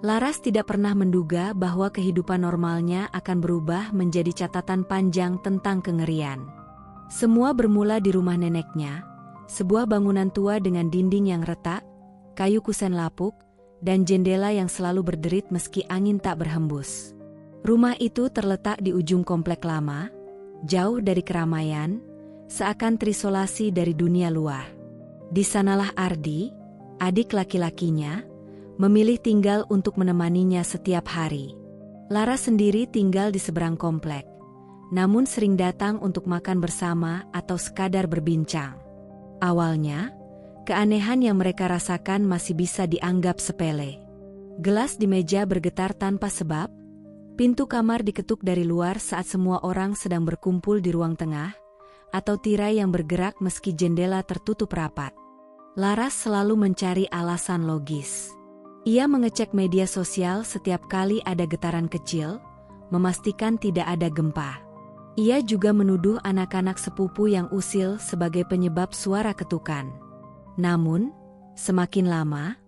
Laras tidak pernah menduga bahwa kehidupan normalnya akan berubah menjadi catatan panjang tentang kengerian. Semua bermula di rumah neneknya, sebuah bangunan tua dengan dinding yang retak, kayu kusen lapuk, dan jendela yang selalu berderit meski angin tak berhembus. Rumah itu terletak di ujung komplek lama, jauh dari keramaian, seakan terisolasi dari dunia luar. Di sanalah Ardi, adik laki-lakinya, memilih tinggal untuk menemaninya setiap hari. Laras sendiri tinggal di seberang komplek, namun sering datang untuk makan bersama atau sekadar berbincang. Awalnya, keanehan yang mereka rasakan masih bisa dianggap sepele. Gelas di meja bergetar tanpa sebab, pintu kamar diketuk dari luar saat semua orang sedang berkumpul di ruang tengah, atau tirai yang bergerak meski jendela tertutup rapat. Laras selalu mencari alasan logis. Ia mengecek media sosial setiap kali ada getaran kecil, memastikan tidak ada gempa. Ia juga menuduh anak-anak sepupu yang usil sebagai penyebab suara ketukan. Namun, semakin lama,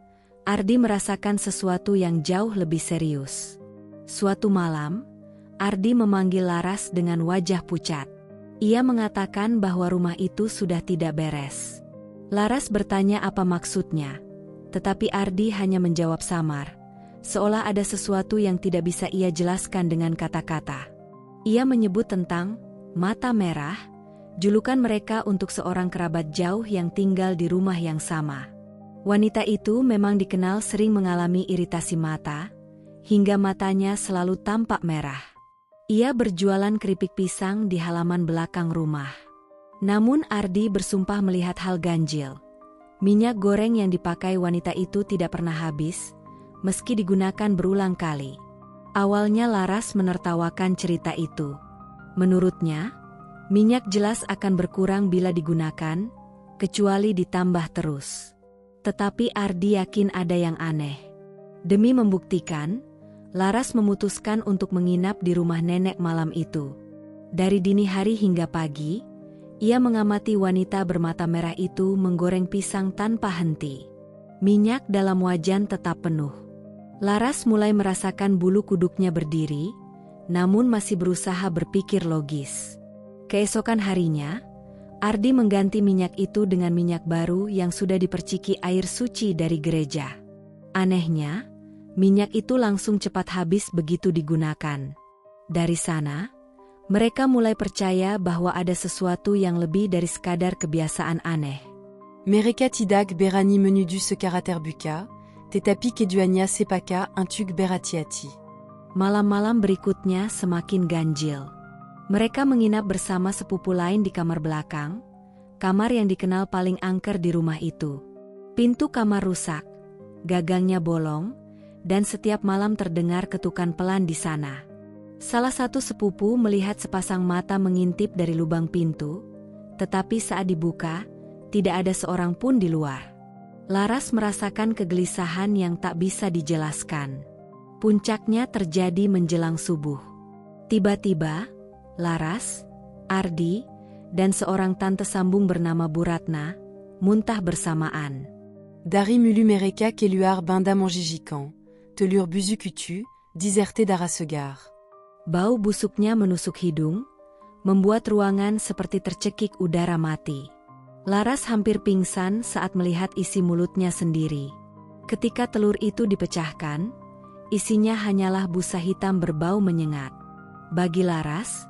Ardi merasakan sesuatu yang jauh lebih serius. Suatu malam, Ardi memanggil Laras dengan wajah pucat. Ia mengatakan bahwa rumah itu sudah tidak beres. Laras bertanya apa maksudnya. Tetapi Ardi hanya menjawab samar, seolah ada sesuatu yang tidak bisa ia jelaskan dengan kata-kata. Ia menyebut tentang mata merah, julukan mereka untuk seorang kerabat jauh yang tinggal di rumah yang sama. Wanita itu memang dikenal sering mengalami iritasi mata, hingga matanya selalu tampak merah. Ia berjualan keripik pisang di halaman belakang rumah. Namun Ardi bersumpah melihat hal ganjil. Minyak goreng yang dipakai wanita itu tidak pernah habis, meski digunakan berulang kali. Awalnya Laras menertawakan cerita itu. Menurutnya, minyak jelas akan berkurang bila digunakan, kecuali ditambah terus. Tetapi Ardi yakin ada yang aneh. Demi membuktikan, Laras memutuskan untuk menginap di rumah nenek malam itu. Dari dini hari hingga pagi, ia mengamati wanita bermata merah itu menggoreng pisang tanpa henti. Minyak dalam wajan tetap penuh. Laras mulai merasakan bulu kuduknya berdiri, namun masih berusaha berpikir logis. Keesokan harinya, Ardi mengganti minyak itu dengan minyak baru yang sudah diperciki air suci dari gereja. Anehnya, minyak itu langsung cepat habis begitu digunakan. Dari sana, mereka mulai percaya bahwa ada sesuatu yang lebih dari sekadar kebiasaan aneh. Mereka tidak berani menuduh sekarater buka, tetapi keduanya sepaka untuk berhati-hati. Malam-malam berikutnya semakin ganjil. Mereka menginap bersama sepupu lain di kamar belakang, kamar yang dikenal paling angker di rumah itu. Pintu kamar rusak, gagangnya bolong, dan setiap malam terdengar ketukan pelan di sana. Salah satu sepupu melihat sepasang mata mengintip dari lubang pintu, tetapi saat dibuka, tidak ada seorang pun di luar. Laras merasakan kegelisahan yang tak bisa dijelaskan. Puncaknya terjadi menjelang subuh. Tiba-tiba, Laras, Ardi, dan seorang tante sambung bernama Bu Ratna, muntah bersamaan. Dari mulu mereka keluar banda menjijikan, telur buzukutu, diserte darah segar. Bau busuknya menusuk hidung, membuat ruangan seperti tercekik udara mati. Laras hampir pingsan saat melihat isi mulutnya sendiri. Ketika telur itu dipecahkan, isinya hanyalah busa hitam berbau menyengat. Bagi Laras,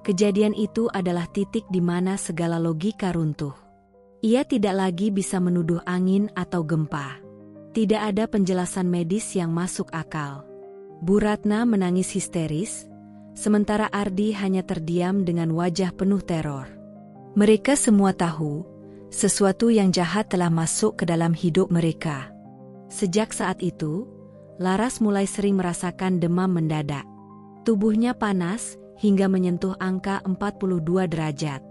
kejadian itu adalah titik di mana segala logika runtuh. Ia tidak lagi bisa menuduh angin atau gempa. Tidak ada penjelasan medis yang masuk akal. Bu Ratna menangis histeris, sementara Ardi hanya terdiam dengan wajah penuh teror. Mereka semua tahu, sesuatu yang jahat telah masuk ke dalam hidup mereka. Sejak saat itu, Laras mulai sering merasakan demam mendadak. Tubuhnya panas hingga menyentuh angka 42 derajat.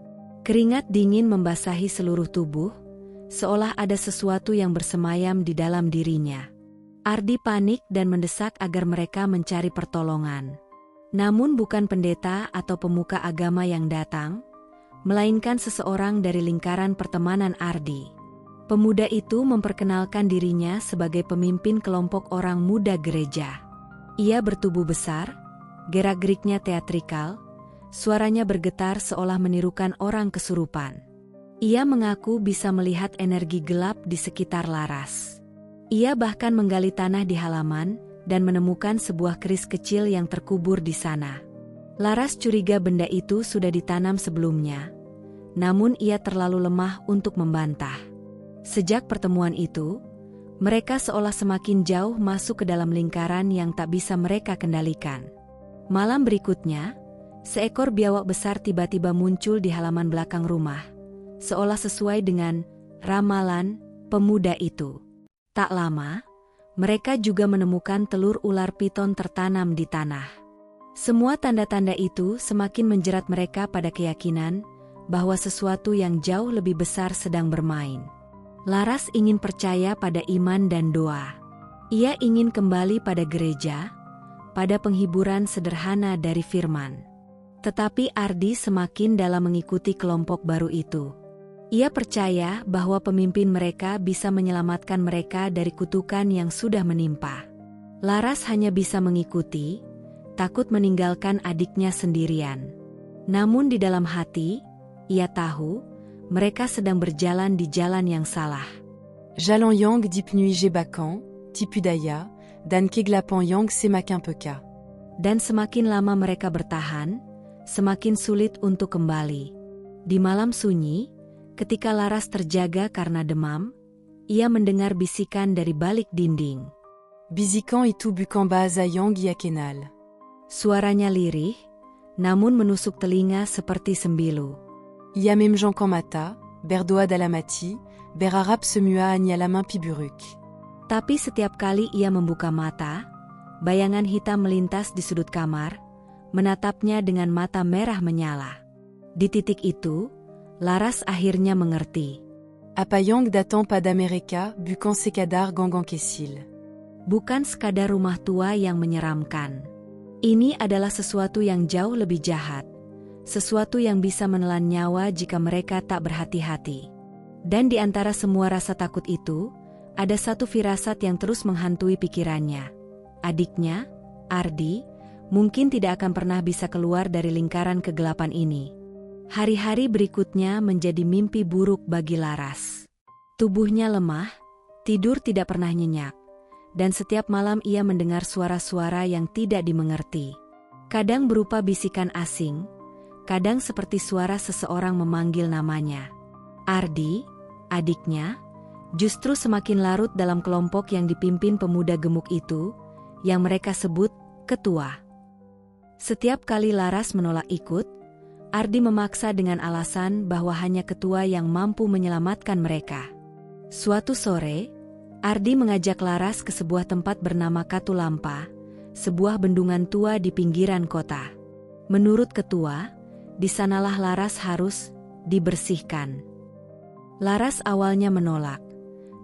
Keringat dingin membasahi seluruh tubuh, seolah ada sesuatu yang bersemayam di dalam dirinya. Ardi panik dan mendesak agar mereka mencari pertolongan. Namun bukan pendeta atau pemuka agama yang datang, melainkan seseorang dari lingkaran pertemanan Ardi. Pemuda itu memperkenalkan dirinya sebagai pemimpin kelompok orang muda gereja. Ia bertubuh besar, gerak-geriknya teatrikal, suaranya bergetar seolah menirukan orang kesurupan. Ia mengaku bisa melihat energi gelap di sekitar Laras. Ia bahkan menggali tanah di halaman dan menemukan sebuah keris kecil yang terkubur di sana. Laras curiga benda itu sudah ditanam sebelumnya, namun ia terlalu lemah untuk membantah. Sejak pertemuan itu, mereka seolah semakin jauh masuk ke dalam lingkaran yang tak bisa mereka kendalikan. Malam berikutnya, seekor biawak besar tiba-tiba muncul di halaman belakang rumah, seolah sesuai dengan ramalan pemuda itu. Tak lama, mereka juga menemukan telur ular piton tertanam di tanah. Semua tanda-tanda itu semakin menjerat mereka pada keyakinan bahwa sesuatu yang jauh lebih besar sedang bermain. Laras ingin percaya pada iman dan doa. Ia ingin kembali pada gereja, pada penghiburan sederhana dari firman. Tetapi Ardi semakin dalam mengikuti kelompok baru itu. Ia percaya bahwa pemimpin mereka bisa menyelamatkan mereka dari kutukan yang sudah menimpa. Laras hanya bisa mengikuti, takut meninggalkan adiknya sendirian. Namun di dalam hati, ia tahu mereka sedang berjalan di jalan yang salah. Jalan yang dipnui jebakan, tipudaya, dan keglapan yang semakin peka. Dan semakin lama mereka bertahan, semakin sulit untuk kembali. Di malam sunyi, ketika Laras terjaga karena demam, ia mendengar bisikan dari balik dinding. Bisikan itu bukan bahasa yang ia kenal. Suaranya lirih, namun menusuk telinga seperti sembilu. Ia même Jean Kamata, berdoa dalamati, berharap semua hanya la main piburuk. Tapi setiap kali ia membuka mata, bayangan hitam melintas di sudut kamar, menatapnya dengan mata merah menyala. Di titik itu, Laras akhirnya mengerti. Apa yang datang pada mereka bukan sekadar ganggang kesil. Bukan sekadar rumah tua yang menyeramkan. Ini adalah sesuatu yang jauh lebih jahat. Sesuatu yang bisa menelan nyawa jika mereka tak berhati-hati. Dan di antara semua rasa takut itu, ada satu firasat yang terus menghantui pikirannya. Adiknya, Ardi, mungkin tidak akan pernah bisa keluar dari lingkaran kegelapan ini. Hari-hari berikutnya menjadi mimpi buruk bagi Laras. Tubuhnya lemah, tidur tidak pernah nyenyak, dan setiap malam ia mendengar suara-suara yang tidak dimengerti. Kadang berupa bisikan asing, kadang seperti suara seseorang memanggil namanya. Ardi, adiknya, justru semakin larut dalam kelompok yang dipimpin pemuda gemuk itu, yang mereka sebut ketua. Setiap kali Laras menolak ikut, Ardi memaksa dengan alasan bahwa hanya ketua yang mampu menyelamatkan mereka. Suatu sore, Ardi mengajak Laras ke sebuah tempat bernama Katulampa, sebuah bendungan tua di pinggiran kota. Menurut ketua, di sanalah Laras harus dibersihkan. Laras awalnya menolak,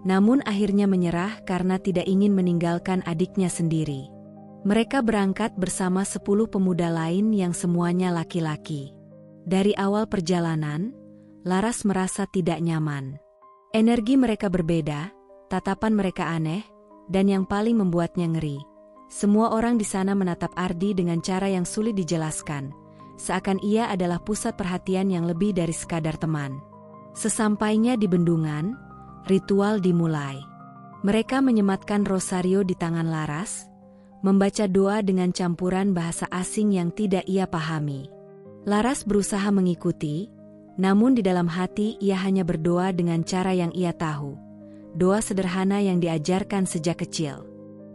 namun akhirnya menyerah karena tidak ingin meninggalkan adiknya sendiri. Mereka berangkat bersama 10 pemuda lain yang semuanya laki-laki. Dari awal perjalanan, Laras merasa tidak nyaman. Energi mereka berbeda, tatapan mereka aneh, dan yang paling membuatnya ngeri. Semua orang di sana menatap Ardi dengan cara yang sulit dijelaskan. Seakan ia adalah pusat perhatian yang lebih dari sekadar teman. Sesampainya di bendungan, ritual dimulai. Mereka menyematkan rosario di tangan Laras, membaca doa dengan campuran bahasa asing yang tidak ia pahami. Laras berusaha mengikuti, namun di dalam hati ia hanya berdoa dengan cara yang ia tahu. Doa sederhana yang diajarkan sejak kecil.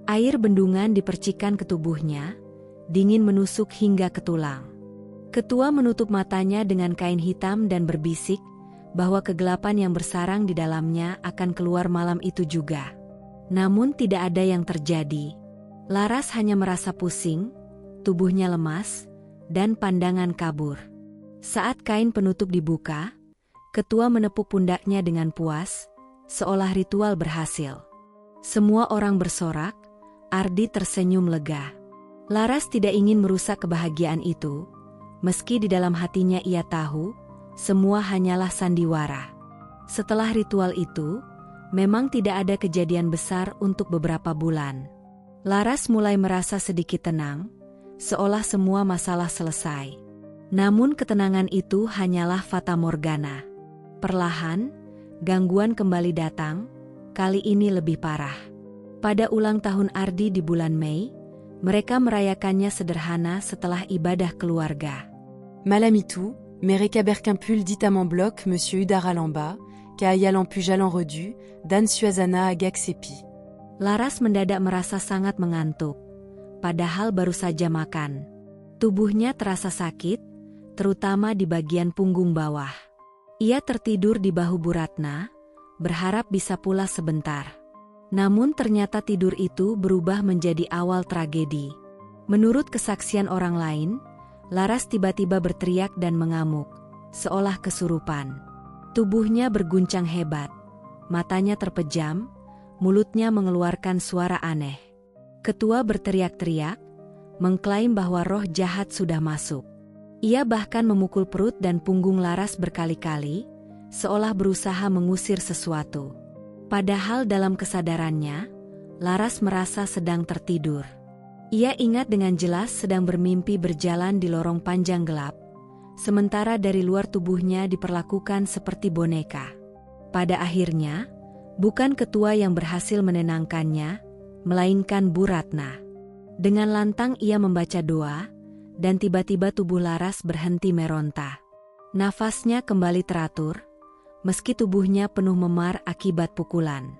Air bendungan dipercikan ke tubuhnya, dingin menusuk hingga ke tulang. Ketua menutup matanya dengan kain hitam dan berbisik bahwa kegelapan yang bersarang di dalamnya akan keluar malam itu juga. Namun tidak ada yang terjadi. Laras hanya merasa pusing, tubuhnya lemas, dan pandangan kabur. Saat kain penutup dibuka, ketua menepuk pundaknya dengan puas, seolah ritual berhasil. Semua orang bersorak, Ardi tersenyum lega. Laras tidak ingin merusak kebahagiaan itu. Meski di dalam hatinya ia tahu, semua hanyalah sandiwara. Setelah ritual itu, Memang tidak ada kejadian besar untuk beberapa bulan. Laras mulai merasa sedikit tenang, seolah semua masalah selesai. Namun ketenangan itu hanyalah fata morgana. Perlahan, gangguan kembali datang, kali ini lebih parah. Pada ulang tahun Ardi di bulan Mei, mereka merayakannya sederhana setelah ibadah keluarga. Malamitou, Mereka Berquimpul dit à mon bloc Monsieur Udaralamba, Kaayalan Pujalan Redu, Dan Suazana Agak Sepi. Laras mendadak merasa sangat mengantuk, padahal baru saja makan. Tubuhnya terasa sakit, terutama di bagian punggung bawah. Ia tertidur di bahu Bu Ratna, berharap bisa pulas sebentar. Namun ternyata tidur itu berubah menjadi awal tragedi. Menurut kesaksian orang lain, Laras tiba-tiba berteriak dan mengamuk, seolah kesurupan. Tubuhnya berguncang hebat, matanya terpejam, mulutnya mengeluarkan suara aneh. Ketua berteriak-teriak, mengklaim bahwa roh jahat sudah masuk. Ia bahkan memukul perut dan punggung Laras berkali-kali, seolah berusaha mengusir sesuatu. Padahal dalam kesadarannya, Laras merasa sedang tertidur. Ia ingat dengan jelas sedang bermimpi berjalan di lorong panjang gelap, sementara dari luar tubuhnya diperlakukan seperti boneka. Pada akhirnya, bukan ketua yang berhasil menenangkannya, melainkan Bu Ratna. Dengan lantang ia membaca doa, dan tiba-tiba tubuh Laras berhenti meronta. Nafasnya kembali teratur, meski tubuhnya penuh memar akibat pukulan.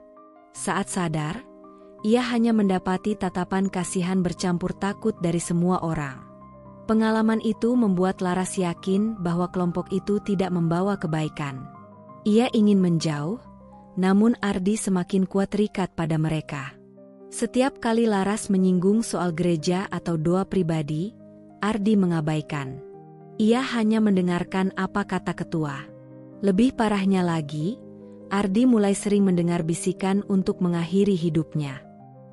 Saat sadar, ia hanya mendapati tatapan kasihan bercampur takut dari semua orang. Pengalaman itu membuat Laras yakin bahwa kelompok itu tidak membawa kebaikan. Ia ingin menjauh, namun Ardi semakin kuat terikat pada mereka. Setiap kali Laras menyinggung soal gereja atau doa pribadi, Ardi mengabaikan. Ia hanya mendengarkan apa kata ketua. Lebih parahnya lagi, Ardi mulai sering mendengar bisikan untuk mengakhiri hidupnya.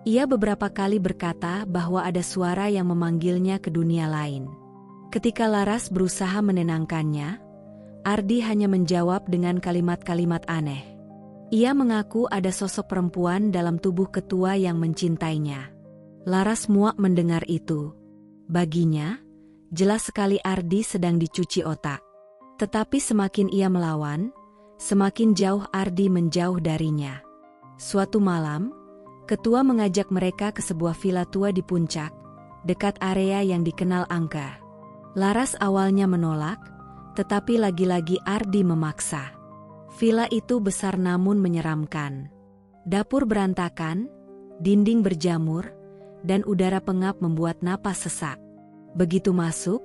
Ia beberapa kali berkata bahwa ada suara yang memanggilnya ke dunia lain. Ketika Laras berusaha menenangkannya, Ardi hanya menjawab dengan kalimat-kalimat aneh. Ia mengaku ada sosok perempuan dalam tubuh ketua yang mencintainya. Laras muak mendengar itu. Baginya, jelas sekali Ardi sedang dicuci otak. Tetapi semakin ia melawan, semakin jauh Ardi menjauh darinya. Suatu malam, ketua mengajak mereka ke sebuah villa tua di puncak, dekat area yang dikenal angker. Laras awalnya menolak, tetapi lagi-lagi Ardi memaksa. Villa itu besar namun menyeramkan. Dapur berantakan, dinding berjamur, dan udara pengap membuat napas sesak. Begitu masuk,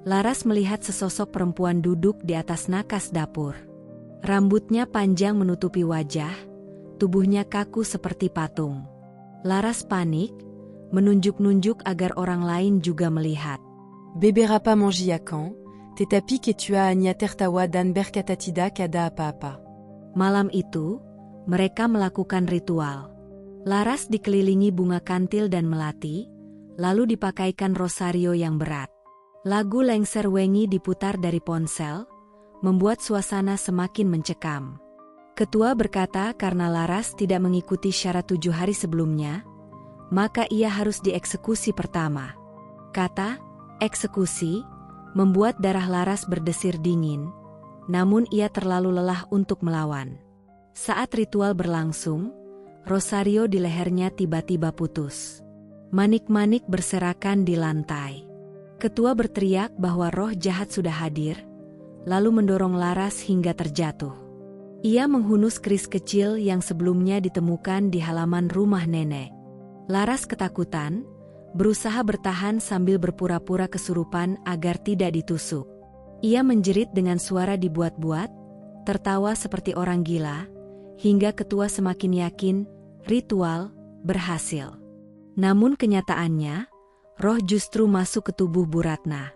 Laras melihat sesosok perempuan duduk di atas nakas dapur. Rambutnya panjang menutupi wajah, tubuhnya kaku seperti patung. Laras panik, menunjuk-nunjuk agar orang lain juga melihat. Beberapa mangiakan, tetapi que tu as Anya tertawa dan berkatatida kada apa-apa. Malam itu, mereka melakukan ritual. Laras dikelilingi bunga kantil dan melati, lalu dipakaikan rosario yang berat. Lagu Lengser Wengi diputar dari ponsel, membuat suasana semakin mencekam. Ketua berkata karena Laras tidak mengikuti syarat 7 hari sebelumnya, maka ia harus dieksekusi pertama. Kata eksekusi membuat darah Laras berdesir dingin, namun ia terlalu lelah untuk melawan. Saat ritual berlangsung, rosario di lehernya tiba-tiba putus. Manik-manik berserakan di lantai. Ketua berteriak bahwa roh jahat sudah hadir, lalu mendorong Laras hingga terjatuh. Ia menghunus keris kecil yang sebelumnya ditemukan di halaman rumah nenek. Laras ketakutan, berusaha bertahan sambil berpura-pura kesurupan agar tidak ditusuk. Ia menjerit dengan suara dibuat-buat, tertawa seperti orang gila, hingga ketua semakin yakin ritual berhasil. Namun kenyataannya, roh justru masuk ke tubuh Bu Ratna.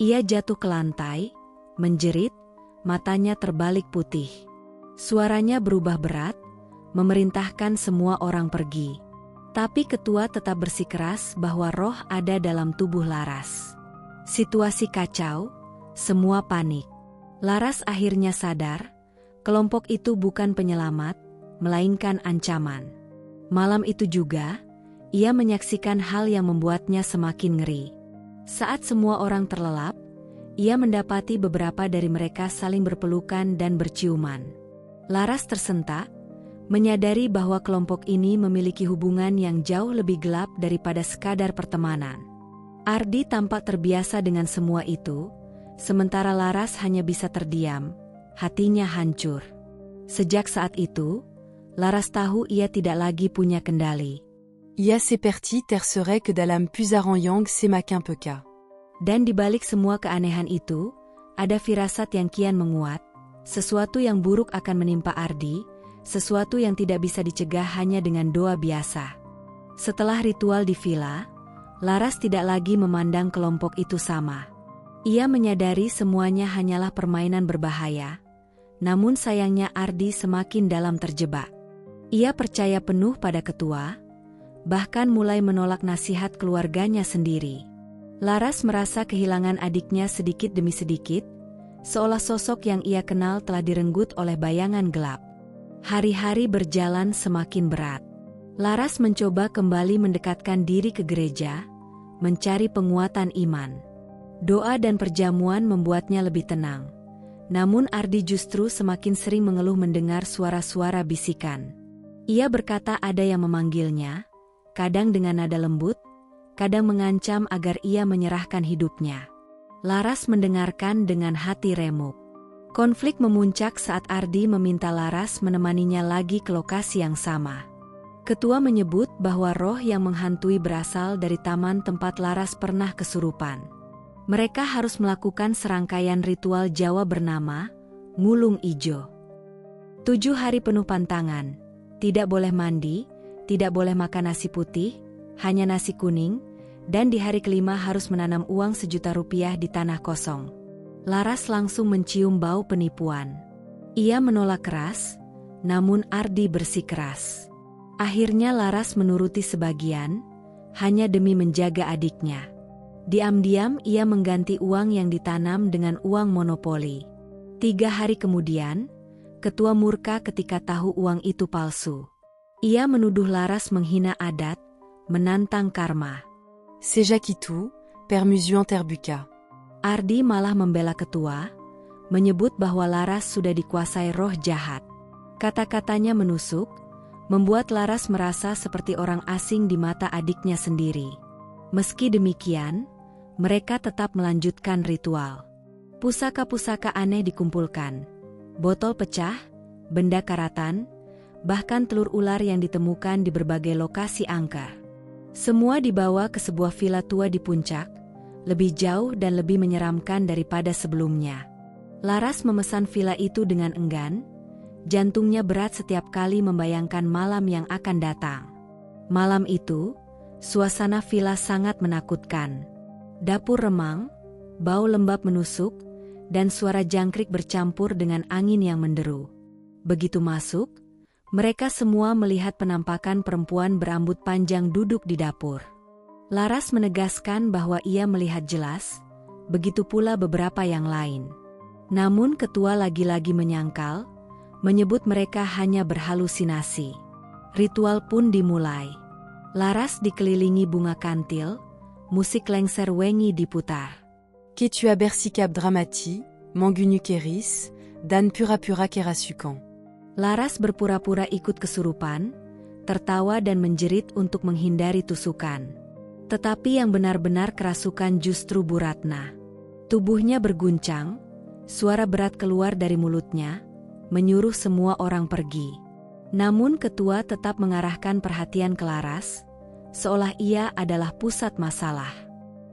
Ia jatuh ke lantai, menjerit, matanya terbalik putih. Suaranya berubah berat, memerintahkan semua orang pergi. Tapi ketua tetap bersikeras bahwa roh ada dalam tubuh Laras. Situasi kacau, semua panik. Laras akhirnya sadar, kelompok itu bukan penyelamat, melainkan ancaman. Malam itu juga, ia menyaksikan hal yang membuatnya semakin ngeri. Saat semua orang terlelap, ia mendapati beberapa dari mereka saling berpelukan dan berciuman. Laras tersentak, menyadari bahwa kelompok ini memiliki hubungan yang jauh lebih gelap daripada sekadar pertemanan. Ardi tampak terbiasa dengan semua itu, sementara Laras hanya bisa terdiam, hatinya hancur. Sejak saat itu, Laras tahu ia tidak lagi punya kendali. Il c'est parti tercerait que dalam pusaran yang semakin peka. Dan di balik semua keanehan itu, ada firasat yang kian menguat, sesuatu yang buruk akan menimpa Ardi, sesuatu yang tidak bisa dicegah hanya dengan doa biasa. Setelah ritual di villa, Laras tidak lagi memandang kelompok itu sama. Ia menyadari semuanya hanyalah permainan berbahaya, namun sayangnya Ardi semakin dalam terjebak. Ia percaya penuh pada ketua, bahkan mulai menolak nasihat keluarganya sendiri. Laras merasa kehilangan adiknya sedikit demi sedikit, seolah sosok yang ia kenal telah direnggut oleh bayangan gelap. Hari-hari berjalan semakin berat. Laras mencoba kembali mendekatkan diri ke gereja, mencari penguatan iman. Doa dan perjamuan membuatnya lebih tenang. Namun Ardi justru semakin sering mengeluh mendengar suara-suara bisikan. Ia berkata ada yang memanggilnya, kadang dengan nada lembut, kadang mengancam agar ia menyerahkan hidupnya. Laras mendengarkan dengan hati remuk. Konflik memuncak saat Ardi meminta Laras menemaninya lagi ke lokasi yang sama. Ketua menyebut bahwa roh yang menghantui berasal dari taman tempat Laras pernah kesurupan. Mereka harus melakukan serangkaian ritual Jawa bernama Ngulung Ijo. 7 hari penuh pantangan, tidak boleh mandi, tidak boleh makan nasi putih, hanya nasi kuning, dan di hari kelima harus menanam uang Rp1.000.000 di tanah kosong. Laras langsung mencium bau penipuan. Ia menolak keras, namun Ardi bersikeras. Akhirnya Laras menuruti sebagian, hanya demi menjaga adiknya. Diam-diam ia mengganti uang yang ditanam dengan uang monopoli. 3 hari kemudian, ketua murka ketika tahu uang itu palsu. Ia menuduh Laras menghina adat, menantang karma. Sejakitu, permusuan terbuka. Ardi malah membela ketua, menyebut bahwa Laras sudah dikuasai roh jahat. Kata-katanya menusuk, membuat Laras merasa seperti orang asing di mata adiknya sendiri. Meski demikian, mereka tetap melanjutkan ritual. Pusaka-pusaka aneh dikumpulkan. Botol pecah, benda karatan, bahkan telur ular yang ditemukan di berbagai lokasi angker. Semua dibawa ke sebuah villa tua di puncak, lebih jauh dan lebih menyeramkan daripada sebelumnya. Laras memesan villa itu dengan enggan, jantungnya berat setiap kali membayangkan malam yang akan datang. Malam itu, suasana villa sangat menakutkan. Dapur remang, bau lembab menusuk, dan suara jangkrik bercampur dengan angin yang menderu. Begitu masuk, mereka semua melihat penampakan perempuan berambut panjang duduk di dapur. Laras menegaskan bahwa ia melihat jelas, begitu pula beberapa yang lain. Namun ketua lagi-lagi menyangkal, menyebut mereka hanya berhalusinasi. Ritual pun dimulai. Laras dikelilingi bunga kantil, musik lengser wengi diputar. Ketua bersikap dramati, mangunu keris, dan pura-pura kerasukan. Laras berpura-pura ikut kesurupan, tertawa dan menjerit untuk menghindari tusukan. Tetapi yang benar-benar kerasukan justru Bu Ratna. Tubuhnya berguncang, suara berat keluar dari mulutnya, menyuruh semua orang pergi. Namun ketua tetap mengarahkan perhatian ke Laras, seolah ia adalah pusat masalah.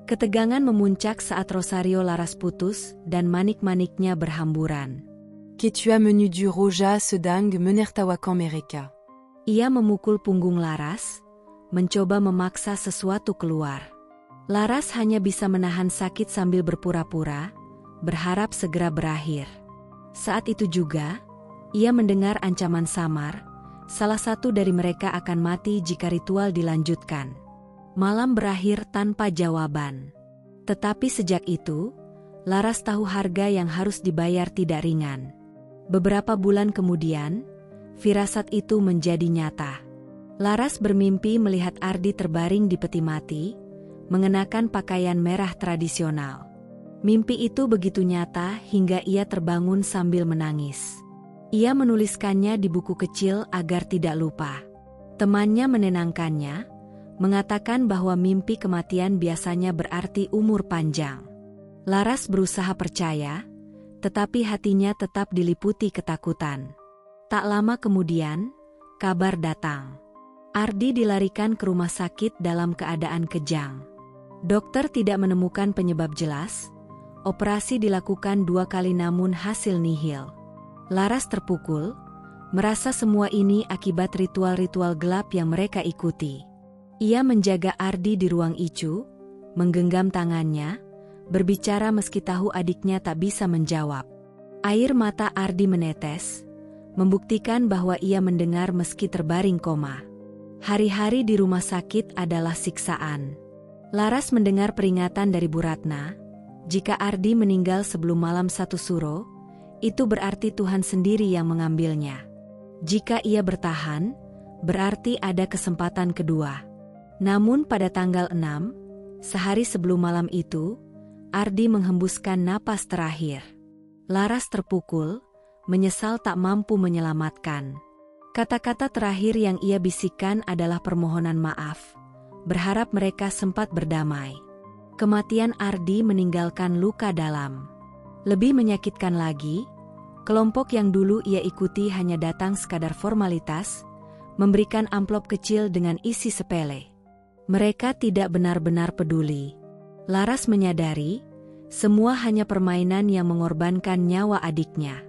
Ketegangan memuncak saat rosario Laras putus dan manik-maniknya berhamburan. Ketua menuju roja sedang menertawakan mereka. Ia memukul punggung Laras, mencoba memaksa sesuatu keluar. Laras hanya bisa menahan sakit sambil berpura-pura, berharap segera berakhir. Saat itu juga, ia mendengar ancaman samar, salah satu dari mereka akan mati jika ritual dilanjutkan. Malam berakhir tanpa jawaban. Tetapi sejak itu, Laras tahu harga yang harus dibayar tidak ringan. Beberapa bulan kemudian, firasat itu menjadi nyata. Laras bermimpi melihat Ardi terbaring di peti mati, mengenakan pakaian merah tradisional. Mimpi itu begitu nyata hingga ia terbangun sambil menangis. Ia menuliskannya di buku kecil agar tidak lupa. Temannya menenangkannya, mengatakan bahwa mimpi kematian biasanya berarti umur panjang. Laras berusaha percaya, tetapi hatinya tetap diliputi ketakutan. Tak lama kemudian, kabar datang. Ardi dilarikan ke rumah sakit dalam keadaan kejang. Dokter tidak menemukan penyebab jelas. Operasi dilakukan 2 kali namun hasil nihil. Laras terpukul, merasa semua ini akibat ritual-ritual gelap yang mereka ikuti. Ia menjaga Ardi di ruang ICU, menggenggam tangannya, berbicara meski tahu adiknya tak bisa menjawab. Air mata Ardi menetes, membuktikan bahwa ia mendengar meski terbaring koma. Hari-hari di rumah sakit adalah siksaan. Laras mendengar peringatan dari Bu Ratna, jika Ardi meninggal sebelum malam 1 suro, itu berarti Tuhan sendiri yang mengambilnya. Jika ia bertahan, berarti ada kesempatan kedua. Namun pada tanggal 6, sehari sebelum malam itu, Ardi menghembuskan napas terakhir. Laras terpukul, menyesal tak mampu menyelamatkan. Kata-kata terakhir yang ia bisikkan adalah permohonan maaf, berharap mereka sempat berdamai. Kematian Ardi meninggalkan luka dalam. Lebih menyakitkan lagi, kelompok yang dulu ia ikuti hanya datang sekadar formalitas, memberikan amplop kecil dengan isi sepele. Mereka tidak benar-benar peduli. Laras menyadari, semua hanya permainan yang mengorbankan nyawa adiknya.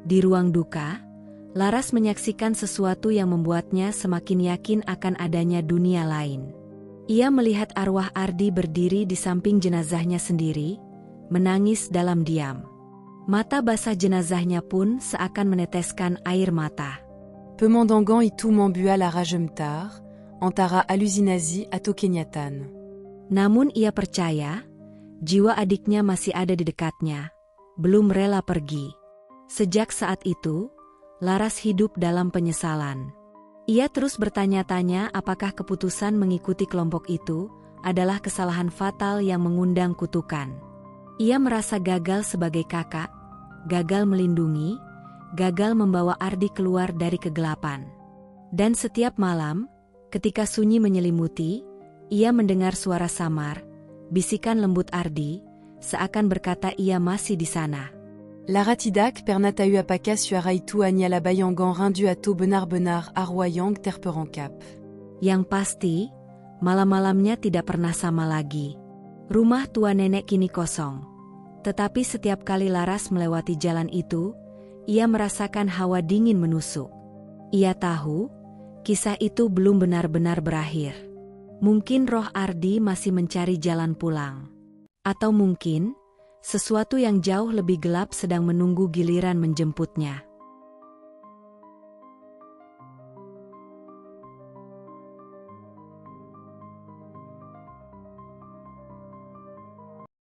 Di ruang duka, Laras menyaksikan sesuatu yang membuatnya semakin yakin akan adanya dunia lain. Ia melihat arwah Ardi berdiri di samping jenazahnya sendiri, menangis dalam diam. Mata basah jenazahnya pun seakan meneteskan air mata. Pemandangan itu m'embua la rajemtar, antara alusinasi atau Kenyatan. Namun ia percaya, jiwa adiknya masih ada di dekatnya, belum rela pergi. Sejak saat itu, Laras hidup dalam penyesalan. Ia terus bertanya-tanya apakah keputusan mengikuti kelompok itu adalah kesalahan fatal yang mengundang kutukan. Ia merasa gagal sebagai kakak, gagal melindungi, gagal membawa Ardi keluar dari kegelapan. Dan setiap malam, ketika sunyi menyelimuti, ia mendengar suara samar, bisikan lembut Ardi, seakan berkata ia masih di sana. Laratidak pernatahu apaka suaraitu anyala bayangan rindu atau benar-benar arwayang terperangkap. Yang pasti, malam-malamnya tidak pernah sama lagi. Rumah tua nenek kini kosong. Tetapi setiap kali Laras melewati jalan itu, ia merasakan hawa dingin menusuk. Ia tahu, kisah itu belum benar-benar berakhir. Mungkin roh Ardi masih mencari jalan pulang. Atau mungkin, sesuatu yang jauh lebih gelap sedang menunggu giliran menjemputnya.